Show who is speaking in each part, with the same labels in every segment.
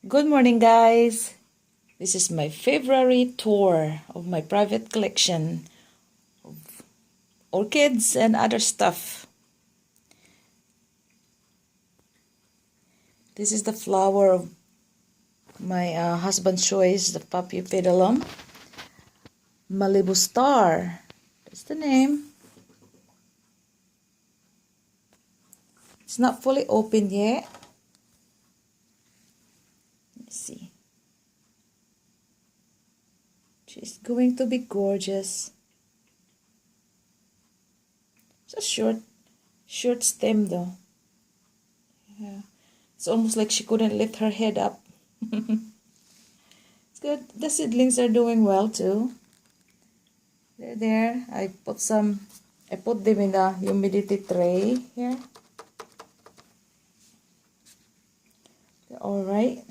Speaker 1: Good morning, guys. This is my February tour of my private collection of orchids and other stuff. This is the flower of my husband's choice, the Paphiopedilum. Malibu Star. That's the name. It's not fully open yet. Let's see. She's going to be gorgeous. It's a short stem though. Yeah. It's almost like she couldn't lift her head up. It's good. The seedlings are doing well too. They're there. I put them in the humidity tray here. They're all right.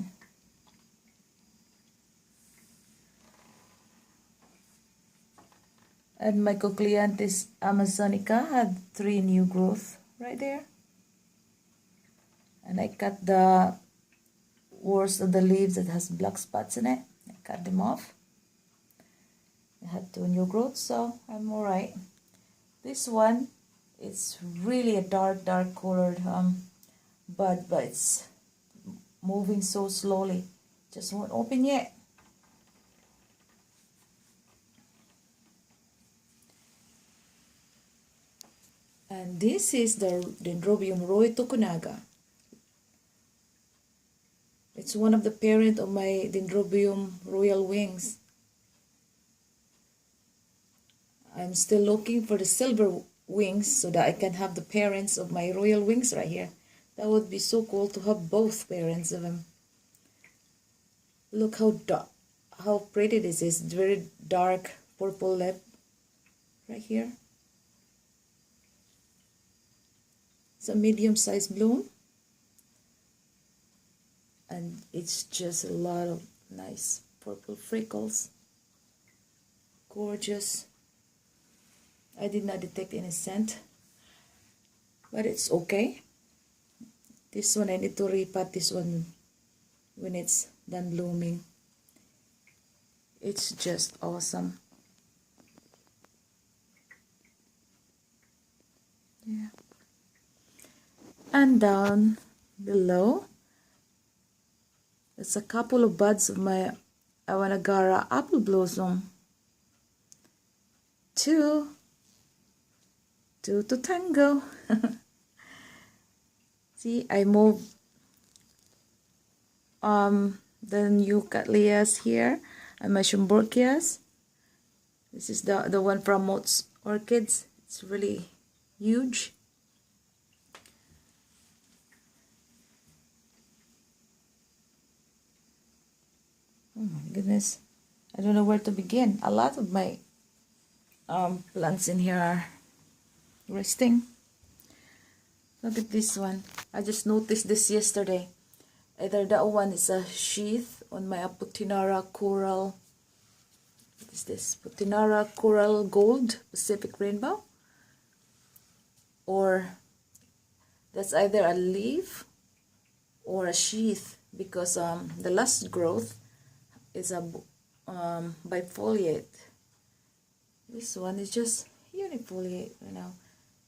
Speaker 1: And my Cochleanthus amazonica had 3 new growth right there. And I cut the worst of the leaves that has black spots in it. I cut them off. I had 2 new growths, so I'm alright. This one, it's really a dark colored bud, but it's moving so slowly. Just won't open yet. And this is the Dendrobium Roy Tokunaga. It's one of the parent of my Dendrobium Royal Wings. I'm still looking for the silver wings so that I can have the parents of my royal wings right here. That would be so cool to have both parents of them. Look how pretty this is. Very dark purple lip right here. It's a medium-sized bloom. And it's just a lot of nice purple freckles. Gorgeous. I did not detect any scent, but it's okay. This one I need to repot this one when it's done blooming. It's just awesome. Yeah. And down below, there's a couple of buds of my Awanagara apple blossom. Two to tango. See, I moved the new Cattleyas here and my Schomburgkias. This is the one from Mott's Orchids. It's really huge. Oh my goodness, I don't know where to begin. A lot of my plants in here are resting. Look at this one. I just noticed this yesterday. Either that one is a sheath on my Putinara Coral. What is this? Putinara Coral Gold Pacific Rainbow. Or that's either a leaf or a sheath, because the last growth is a bifoliate. This one is just unifoliate, you know.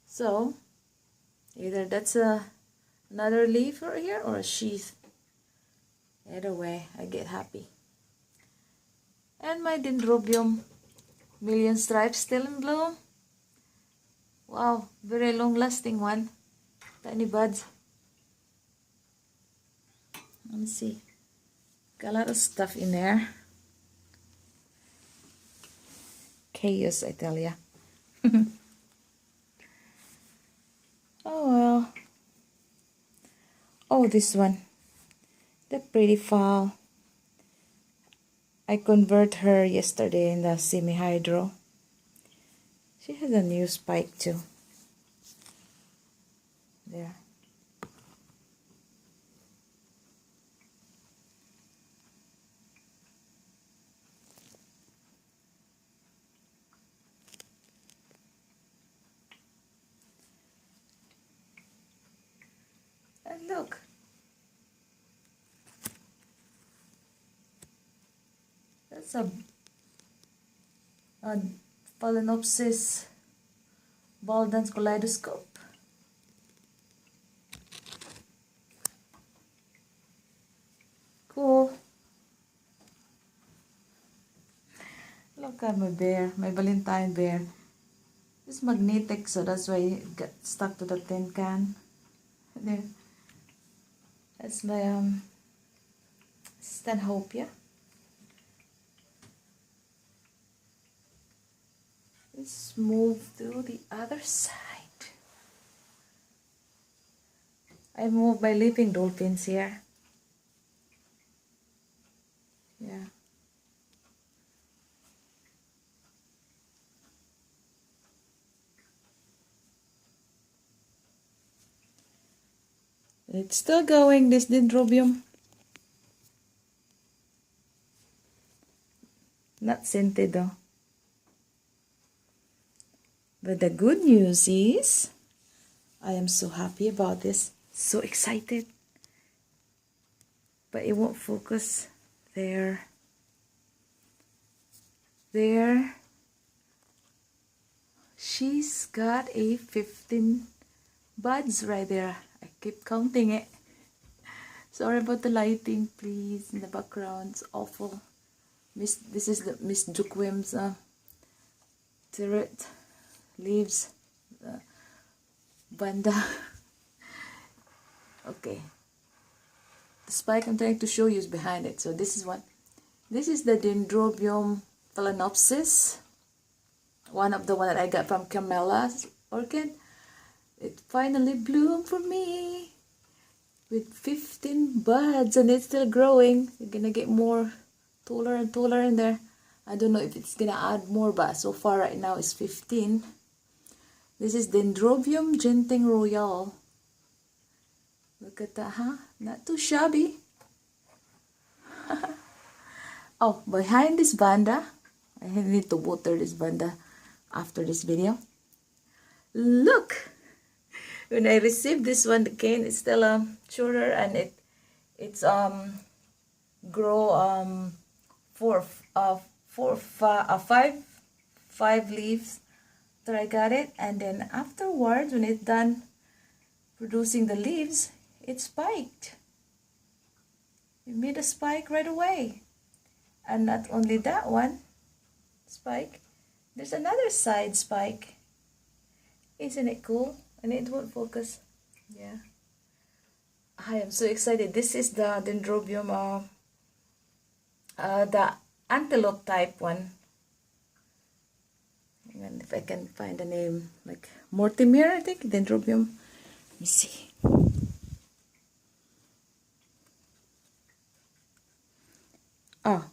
Speaker 1: So either that's another leaf right here or a sheath. Either way, I get happy. And my Dendrobium Million Stripes still in bloom. Wow, very long lasting one. Tiny buds. Let me see. Got a lot of stuff in there. Chaos, I tell ya. Oh well. Oh, this one. The pretty fowl. I convert her yesterday in the semi-hydro. She has a new spike too. There. And look. That's a Phalaenopsis Baldens kaleidoscope. Cool. Look at my bear, my Valentine bear. It's magnetic, so that's why it got stuck to the tin can. There. That's my assistant Hope, yeah. Let's move to the other side. I moved my leaping dolphins here. Yeah. It's still going, this dendrobium. Not scented though. But the good news is, I am so happy about this. So excited. But it won't focus. There. There. She's got a 15 buds right there. I keep counting it. Sorry about the lighting, please. In the background, it's awful. This is the Miss Duquim's turret leaves. Banda. Okay. The spike I'm trying to show you is behind it. So this is one. This is the Dendrobium Phalaenopsis. One of the one that I got from Carmela's orchid. It finally bloomed for me with 15 buds and it's still growing. You're gonna get more taller and taller in there. I don't know if it's gonna add more, but so far right now it's 15. This is Dendrobium Genting Royale. Look at that, huh? Not too shabby. Oh, behind this banda, I need to water this banda after this video. Look! When I received this one, the cane is still shorter and it's grow five leaves after I got it, and then afterwards when it's done producing the leaves, it spiked. It made a spike right away. And not only that one spike, there's another side spike. Isn't it cool? And it won't focus. Yeah. I am so excited. This is the Dendrobium, the antelope type one. And if I can find the name, like Mortimer, I think, Dendrobium. Let me see. Oh,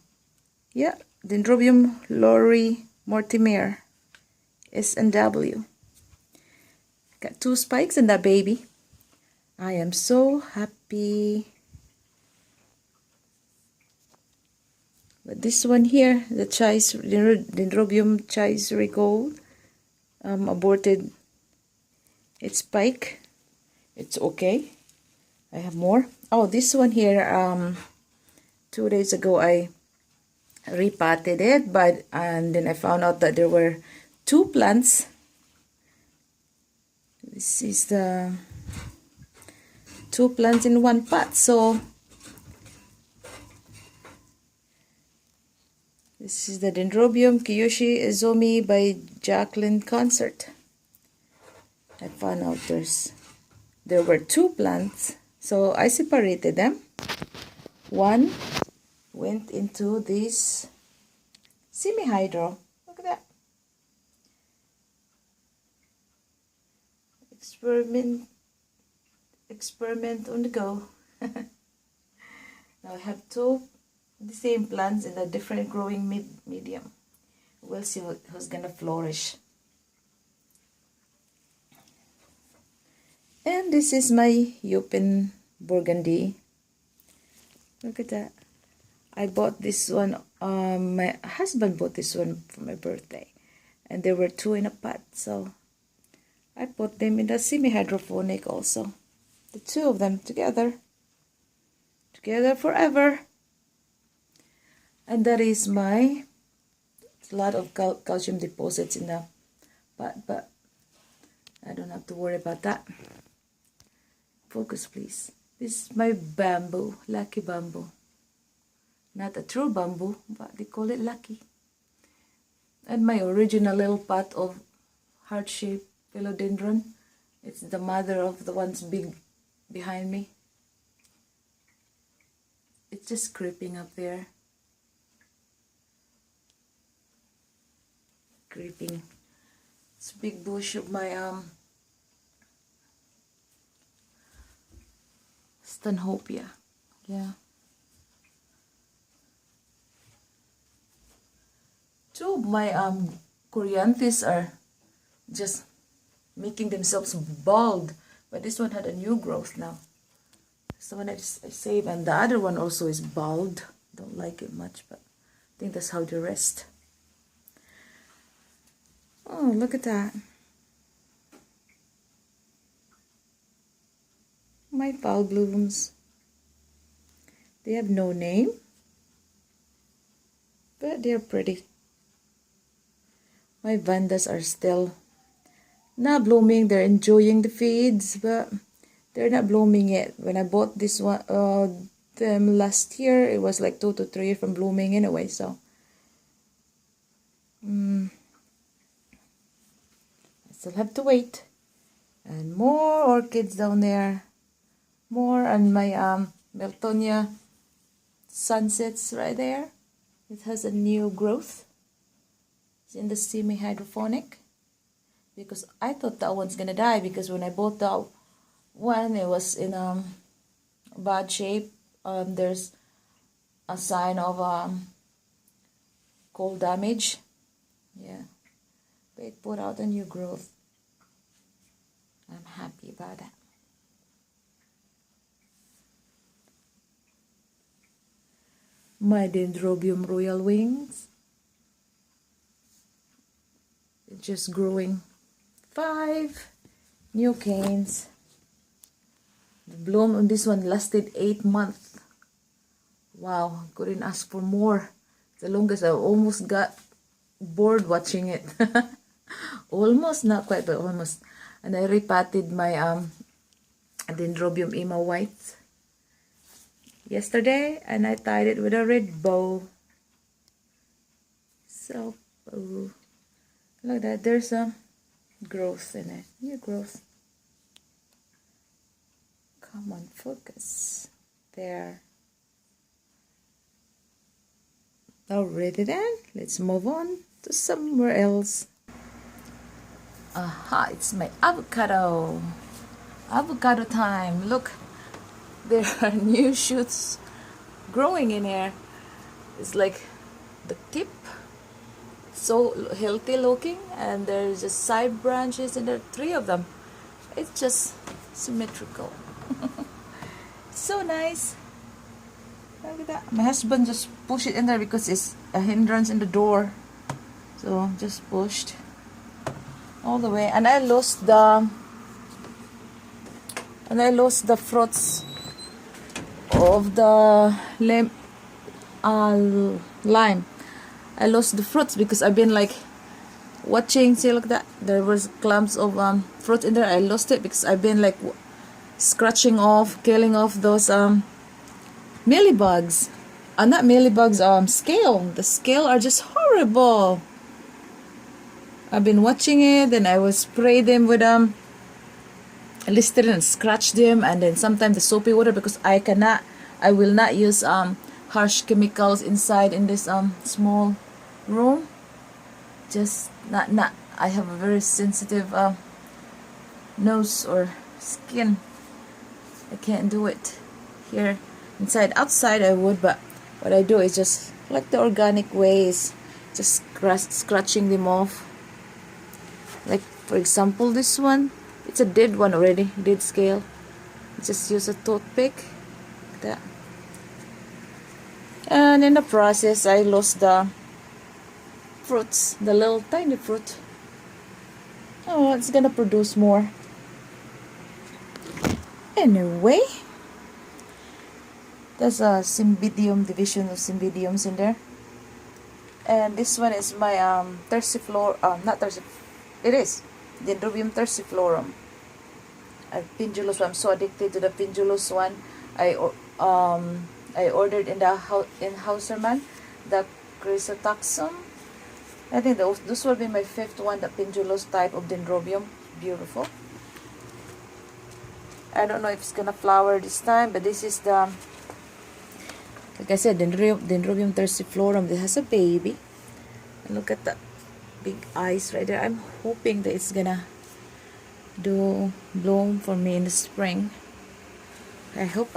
Speaker 1: yeah, Dendrobium Lori Mortimer, S&W. Got 2 spikes in that baby. I am so happy. But this one here, the Dendrobium Chais Gold, aborted its spike. It's okay. I have more. Oh, this one here, 2 days ago I repotted it, and then I found out that there were 2 plants. This is the 2 plants in 1 pot. So this is the Dendrobium Kiyoshi Izumi by Jacqueline Concert. I found out there were 2 plants, so I separated them. One went into this semi-hydro. Look at that. Experiment on the go. Now I have 2 the same plants in a different growing medium. We'll see who's gonna flourish. And this is my European Burgundy. Look at that. I bought this one, my husband bought this one for my birthday. And there were 2 in a pot, so I put them in the semi-hydroponic also. The 2 of them together. Together forever. And that is my, a lot of calcium deposits in the pot, but I don't have to worry about that. Focus, please. This is my bamboo, lucky bamboo. Not a true bamboo, but they call it lucky. And my original little pot of heart-shaped philodendron. It's the mother of the ones big behind me. It's just creeping up there. Creeping. It's a big bush of my Stanhopia. Yeah. Two of my Corianthus are just making themselves bald, but this one had a new growth now. It's the one I saved, and the other one also is bald. Don't like it much, but I think that's how they rest. Oh, look at that. My fall blooms. They have no name, but they're pretty. My vandas are still not blooming. They're enjoying the feeds, but they're not blooming yet. When I bought this one, them last year, it was like 2 to 3 years from blooming anyway. So, I still have to wait. And more orchids down there. More, and my Miltonia sunsets right there. It has a new growth. It's in the semi-hydroponic, because I thought that one's gonna die, because when I bought that one, it was in bad shape. There's a sign of cold damage. Yeah, but it put out a new growth. I'm happy about that. My Dendrobium royal wings. It's just growing 5 new canes. The bloom on this one lasted 8 months. Wow, couldn't ask for more. The longest, I almost got bored watching it. Almost, not quite, but almost. And I repotted my Dendrobium Ima white yesterday, and I tied it with a red bow. So, look at that, there's a growth in it, new growth. Come on, focus. There. Already then, let's move on to somewhere else. Aha, it's my avocado. Avocado time. Look, there are new shoots growing in here. It's like the tip, so healthy looking, and there's just side branches, and there are 3 of them. It's just symmetrical. So nice. Look at that. My husband just pushed it in there because it's a hindrance in the door, so just pushed all the way, and I lost the fruits of the lime. I lost the fruits because I've been like watching. See, look at that. There was clumps of fruit in there. I lost it because I've been like scratching off, killing off those mealybugs. Not mealybugs, scale. The scale are just horrible. I've been watching it, and I will spray them with Listerine and scratch them, and then sometimes the soapy water, because I will not use harsh chemicals inside in this small room. Just not I have a very sensitive nose or skin. I can't do it here inside. Outside I would, but what I do is just like the organic ways, just scratching them off. Like for example, this one, it's a dead one already, dead scale. Just use a toothpick like that. And in the process, I lost the fruits, the little tiny fruit. Oh, it's gonna produce more. Anyway, there's a Cymbidium, division of Cymbidiums in there. And this one is my Tersiflor, not Tersif, it is Dendrobium tersiflorum. Pendulous one. I'm so addicted to the pendulous one. I ordered in Hauserman the Chrysotaxum. I think this will be my fifth one, the pendulous type of Dendrobium. Beautiful. I don't know if it's gonna flower this time, but this is the, like I said, Dendrobium tersiflorum. This has a baby. And look at the big eyes right there. I'm hoping that it's gonna bloom for me in the spring. I hope.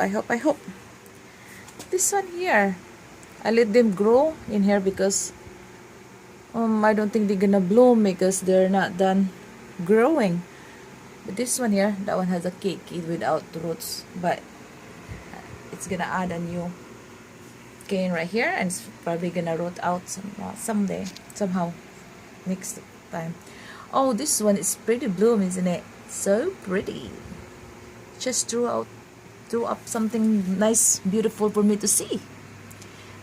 Speaker 1: This one here, I let them grow in here because I don't think they're gonna bloom because they're not done growing. But this one here, that one has a keiki without roots, but it's gonna add a new cane right here, and it's probably gonna root out somehow next time. Oh, this one is pretty bloom, isn't it? So pretty. Just threw up something nice, beautiful for me to see.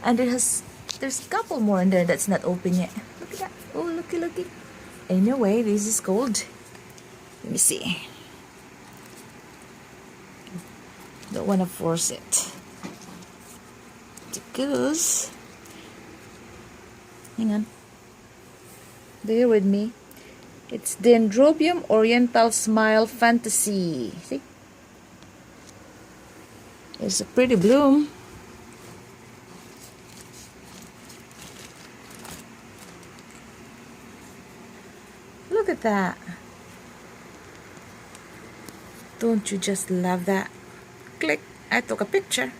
Speaker 1: And there's a couple more in there that's not open yet. Look at that. Oh, looky. Anyway, this is cold. Let me see. Don't want to force it. Because, hang on. Bear with me. It's Dendrobium Oriental Smile Fantasy. See? It's a pretty bloom. Look at that. Don't you just love that? Click. I took a picture.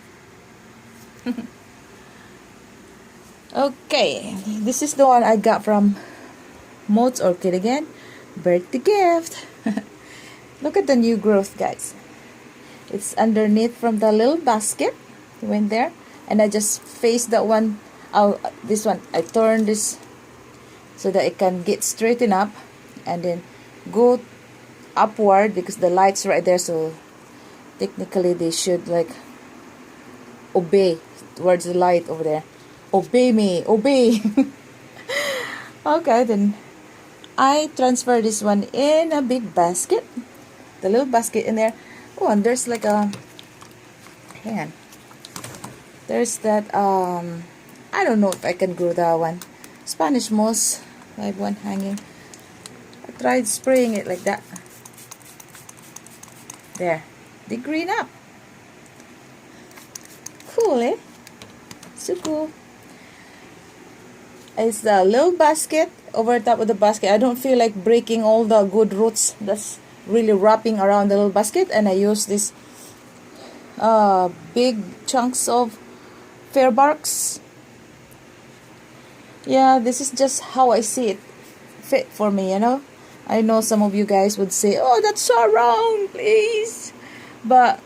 Speaker 1: Okay. This is the one I got from Mott's Orchid again. Birthday gift. Look at the new growth, guys. It's underneath from the little basket. It went there. And I just faced that one out. This one, I turned this so that it can get straightened up. And then go upward because the light's right there, so technically they should like obey towards the light over there. Obey me, obey. Okay, then I transfer this one in a big basket, the little basket in there. Oh, and there's like a, hang on, there's that I don't know if I can grow that one. Spanish moss. I have one hanging. I tried spraying it like that. There, they green up. Cool, eh? So cool. It's the little basket over top of the basket. I don't feel like breaking all the good roots that's really wrapping around the little basket, and I use this big chunks of fair barks. Yeah, this is just how I see it fit for me, you know. I know some of you guys would say, oh, that's so wrong, please. But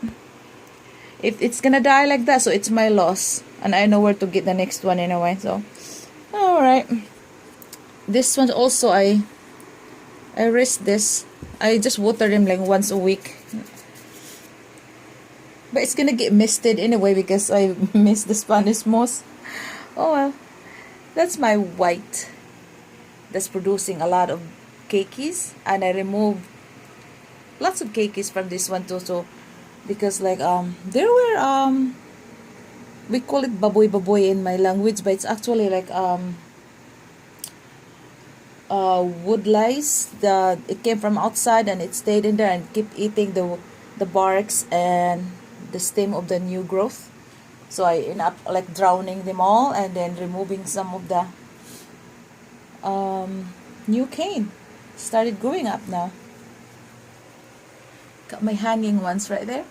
Speaker 1: if it's gonna die like that, so it's my loss. And I know where to get the next one anyway, so. Alright. This one also, I risked this. I just water them like once a week. But it's gonna get misted anyway because I missed the Spanish moss. Oh well. That's my white. That's producing a lot of keikis, and I removed lots of keikis from this one too, so because like there were we call it baboy in my language, but it's actually like wood lice. It came from outside and it stayed in there and kept eating the barks and the stem of the new growth. So I end up like drowning them all and then removing some of the new cane. Started growing up now. Got my hanging ones right there.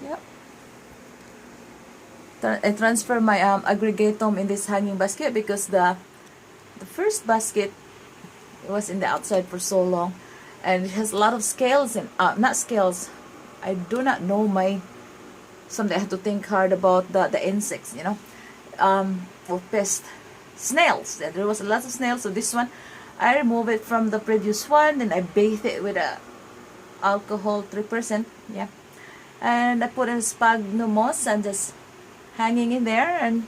Speaker 1: Yep. I transfer my aggregatum in this hanging basket because the first basket was in the outside for so long, and it has a lot of scales and not scales. I do not know something I have to think hard about the insects, you know, or pest. Snails. There was a lot of snails, so this one I remove it from the previous one, and I bathe it with a alcohol 3%, yeah, and I put in sphagnum moss and just hanging in there, and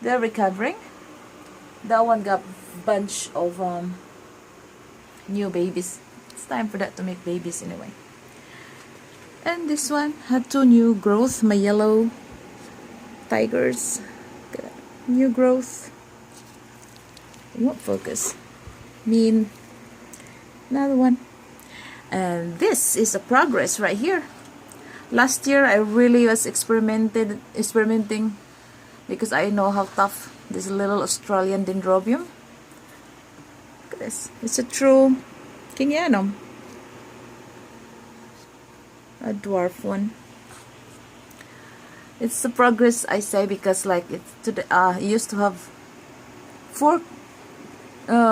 Speaker 1: they're recovering. That one got bunch of new babies. It's time for that to make babies anyway. And this one had 2 new growth, my yellow tigers. New growth. It won't focus. Mean. Another one. And this is a progress right here. Last year I really was experimenting because I know how tough this little Australian dendrobium. Look at this. It's a true Kingianum. A dwarf one. It's a progress, I say, because like it used to have 4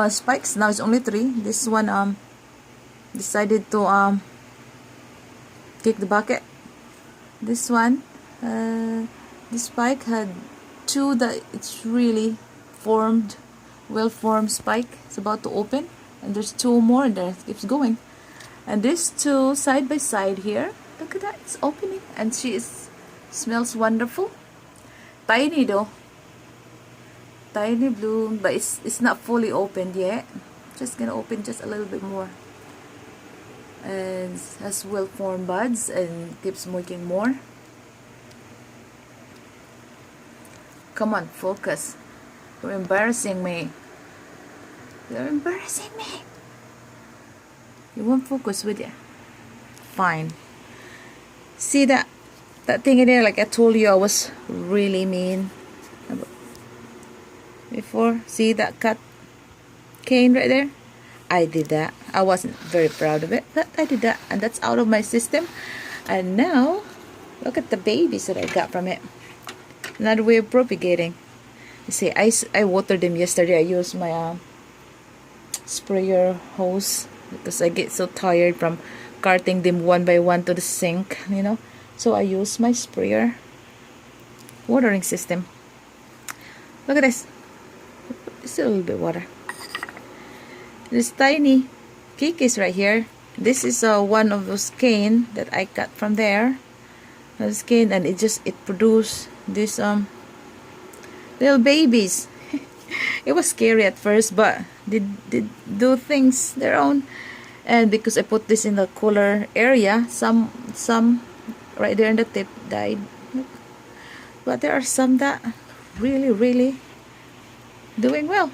Speaker 1: spikes. Now it's only 3. This one decided to kick the bucket. This one, this spike had 2 that it's really formed, well-formed spike. It's about to open, and there's 2 more there. It keeps going. And these 2 side by side here, look at that, it's opening, and smells wonderful. Tiny though, tiny bloom, but it's not fully opened yet. Just gonna open just a little bit more, and has well-formed buds and keeps making more. Come on, focus. You're embarrassing me. You're embarrassing me. You won't focus, with you? Fine. See that thing in there? Like I told you, I was really mean before. See that cut cane right there? I did that. I wasn't very proud of it, but I did that, and that's out of my system. And now look at the babies that I got from it. Another way of propagating. You see, I watered them yesterday. I used my sprayer hose because I get so tired from carting them one by one to the sink, you know. So I use my sprayer watering system. Look at this. Still a little bit of water. This tiny kikis right here. This is one of those cane that I got from there. This cane, and it produced these little babies. It was scary at first, but they do things their own. And because I put this in the cooler area, some right there in the tip died. But there are some that really doing well.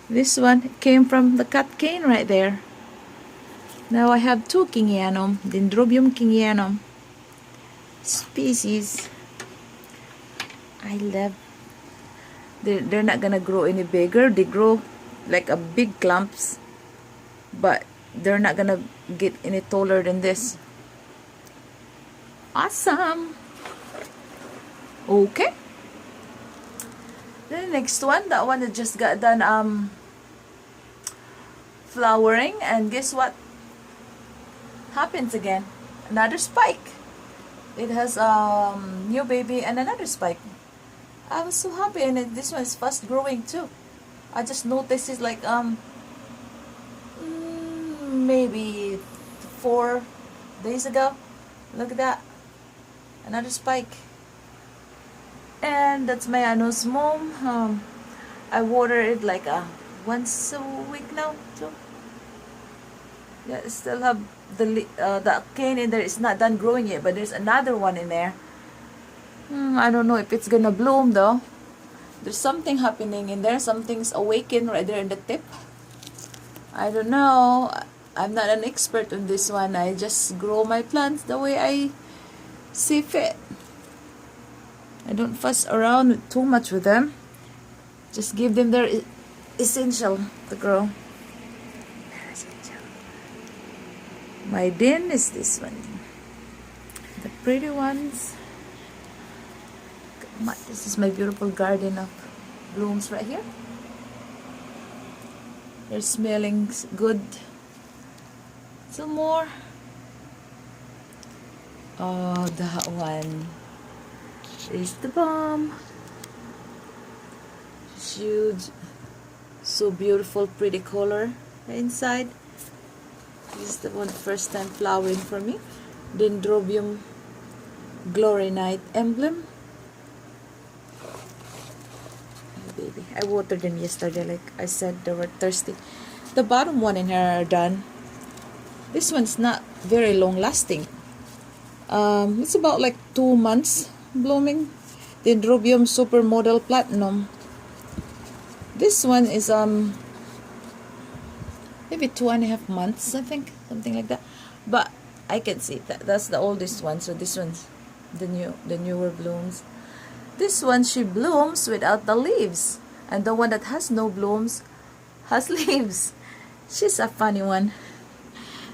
Speaker 1: This one came from the cut cane right there. Now I have 2 Kingianum, Dendrobium Kingianum species. I love. They're not gonna grow any bigger. They grow like a big clumps, but they're not gonna get any taller than this. Awesome. Okay. Then the next one, that one that just got done flowering, and guess what happens again? Another spike. It has new baby and another spike. I was so happy, and this one is fast growing too. I just noticed it's like maybe 4 days ago. Look at that, another spike. And that's my anosmum. I water it like once a week now too. Yeah, still have the cane in there. It's not done growing yet, but there's another one in there. I don't know if it's gonna bloom though. There's something happening in there. Something's awakened right there in the tip. I don't know. I'm not an expert on this one. I just grow my plants the way I see fit. I don't fuss around too much with them. Just give them their essential to grow. My den is this one. The pretty ones. This is my beautiful garden of blooms right here. They're smelling good. Some more. Oh, that one is the bomb. Huge, so beautiful, pretty color inside. This is the one first time flowering for me. Dendrobium Glory Night emblem. Oh, baby, I watered them yesterday, like I said, they were thirsty. The bottom one in here are done. This one's not very long lasting. It's about like 2 months blooming. Dendrobium Supermodel Platinum. This one is maybe 2.5 months, I think, something like that. But I can see that's the oldest one. So this one's the newer blooms. This one, she blooms without the leaves, and the one that has no blooms has leaves. She's a funny one.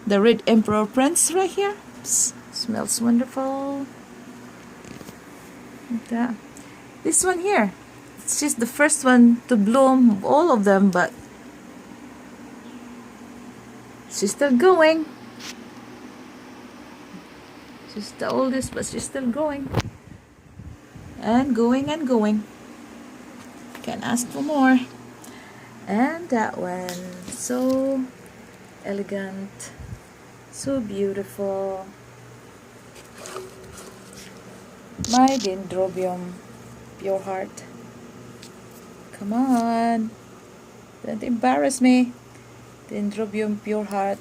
Speaker 1: The Red Emperor Prince right here. Smells wonderful. This one here, she's the first one to bloom of all of them, but she's still going. She's the oldest, but she's still going. And going and going. Can't ask for more. And that one, so elegant, so beautiful. My Dendrobium Pure Heart. Come on, don't embarrass me. Dendrobium Pure Heart,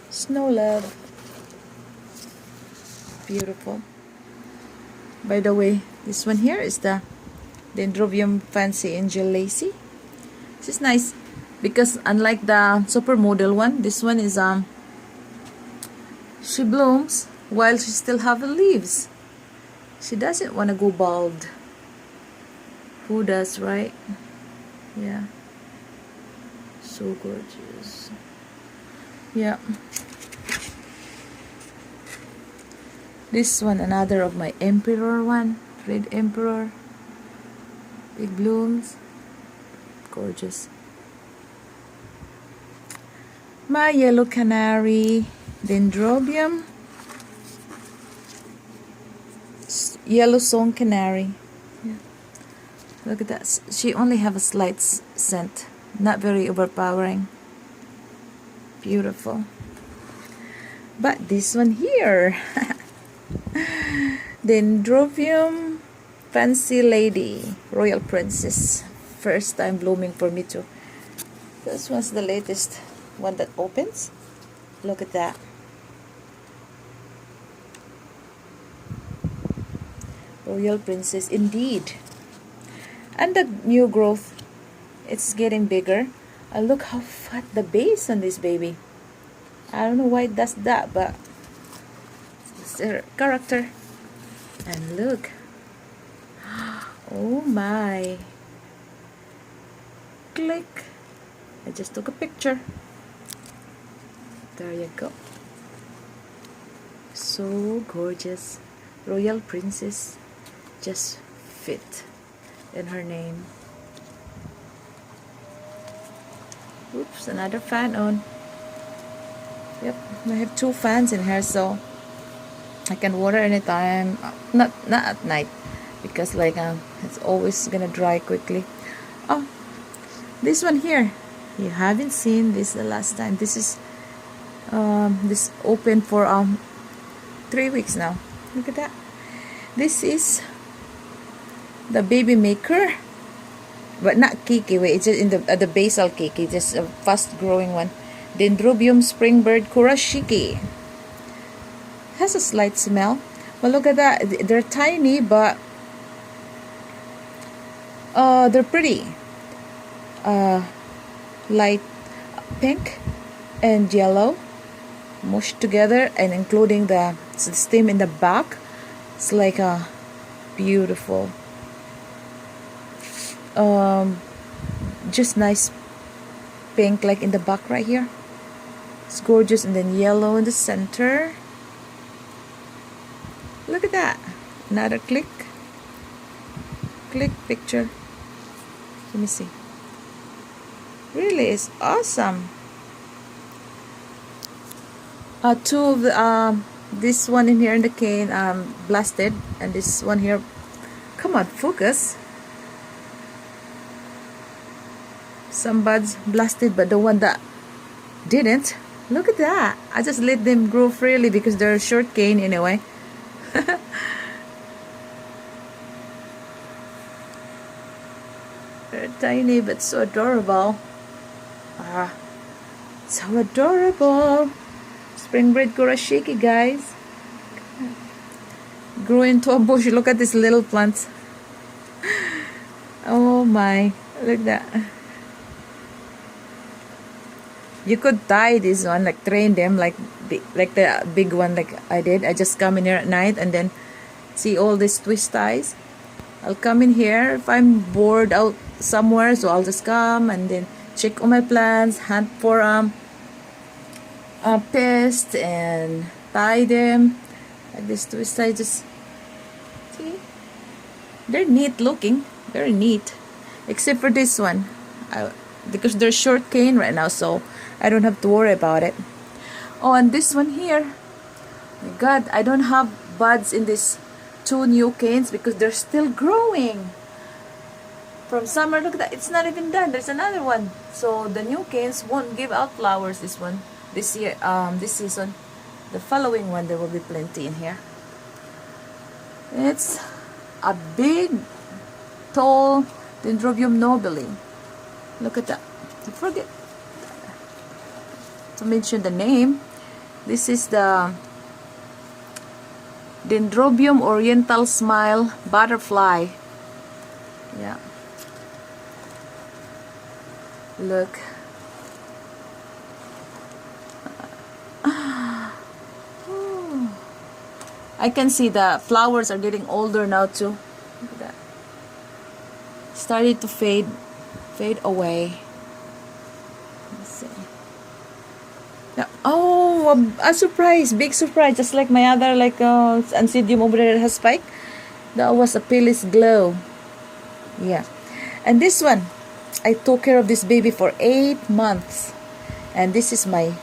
Speaker 1: Snow Love. Beautiful. By the way, this one here is the Dendrobium Fancy Angel Lacy. This is nice because unlike the supermodel one, this one is she blooms while she still have the leaves. She doesn't want to go bald. Who does, right? Yeah. So gorgeous. Yeah. This one, another of my Emperor one. Red Emperor. Big blooms. Gorgeous. My Yellow Canary. Dendrobium. Yellow Song Canary. Yeah. Look at that. She only have a slight scent. Not very overpowering. Beautiful. But this one here. Dendrobium Fancy Lady, Royal Princess. First time blooming for me too. This one's the latest one that opens. Look at that. Royal Princess indeed. And the new growth, it's getting bigger. Look how fat the base on this baby. I don't know why it does that, but it's their character. And look. Oh my. Click. I just took a picture. There you go. So gorgeous. Royal Princess. Just fit in her name. Oops, another fan on. Yep, I have 2 fans in here, so I can water anytime. Not at night, because like it's always gonna dry quickly. Oh, this one here, you haven't seen this the last time. This is this open for 3 weeks now. Look at that. This is the baby maker, but not Kiki. Wait, it's just in the basal Kiki, just a fast growing one. Dendrobium Springbird Kurashiki. Has a slight smell. Well, look at that. They're tiny, but they're pretty. Light pink and yellow mushed together, and including the stem in the back. It's like a beautiful. Just nice pink, like in the back right here. It's gorgeous, and then yellow in the center. Look at that. Another click picture. Let me see. Really, it's awesome. 2 of the this one in here in the cane blasted, and this one here, come on, focus. Some buds blasted, but the one that didn't, look at that. I just let them grow freely because they're short cane anyway. They're tiny but so adorable. Ah, so adorable. Spring bread kurashiki, guys. Grew into a bush. Look at these little plants. Oh my, look at that. You could tie this one, like train them like the big one like I did. I just come in here at night and then see all these twist ties. I'll come in here if I'm bored out somewhere, so I'll just come and then check on my plants, hunt for pests and tie them. Like this twist tie, just see. They're neat looking, very neat, except for this one. Because they're short cane right now, so I don't have to worry about it. Oh, and this one here, my God, I don't have buds in these two new canes because they're still growing from summer. Look at that, it's not even done. There's another one, so the new canes won't give out flowers this year, this season. The following one there will be plenty in here. It's a big tall Dendrobium nobile. Look at that. I forget to mention the name. This is the Dendrobium oriental smile butterfly. Yeah. Look. I can see the flowers are getting older now too. Look at that. Started to fade away. Let's see. Yeah. Oh, a surprise, big surprise, just like my other Ansidium over there that has spike. That was a Pilis glow. Yeah. And this one, I took care of this baby for 8 months. And this is my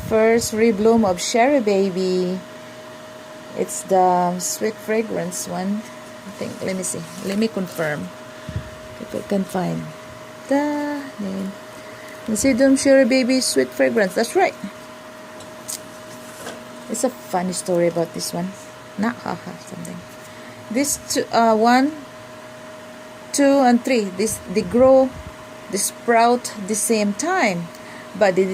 Speaker 1: first rebloom of Cherry Baby. It's the sweet fragrance one. I think, let me see. Let me confirm if I can find the name. Ansidium Cherry Baby Sweet Fragrance. That's right. It's a funny story about this one. Nah, haha, something. This 1, 2, and 3. They grow, they sprout the same time, but they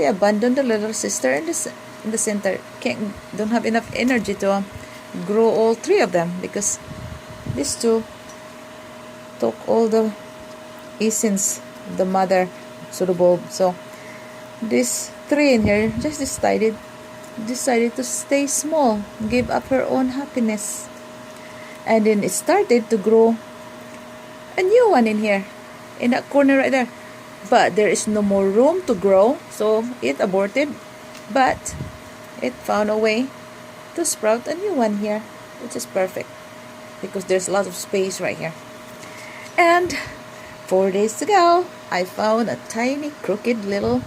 Speaker 1: abandoned the little sister in the center. Don't have enough energy to grow all 3 of them because these 2 took all the essence of the mother to the bulb. So these 3 in here just decided to stay small, give up her own happiness, and then it started to grow a new one in here in that corner right there, but there is no more room to grow, so it aborted, but it found a way to sprout a new one here, which is perfect because there's a lot of space right here. And 4 days ago I found a tiny crooked little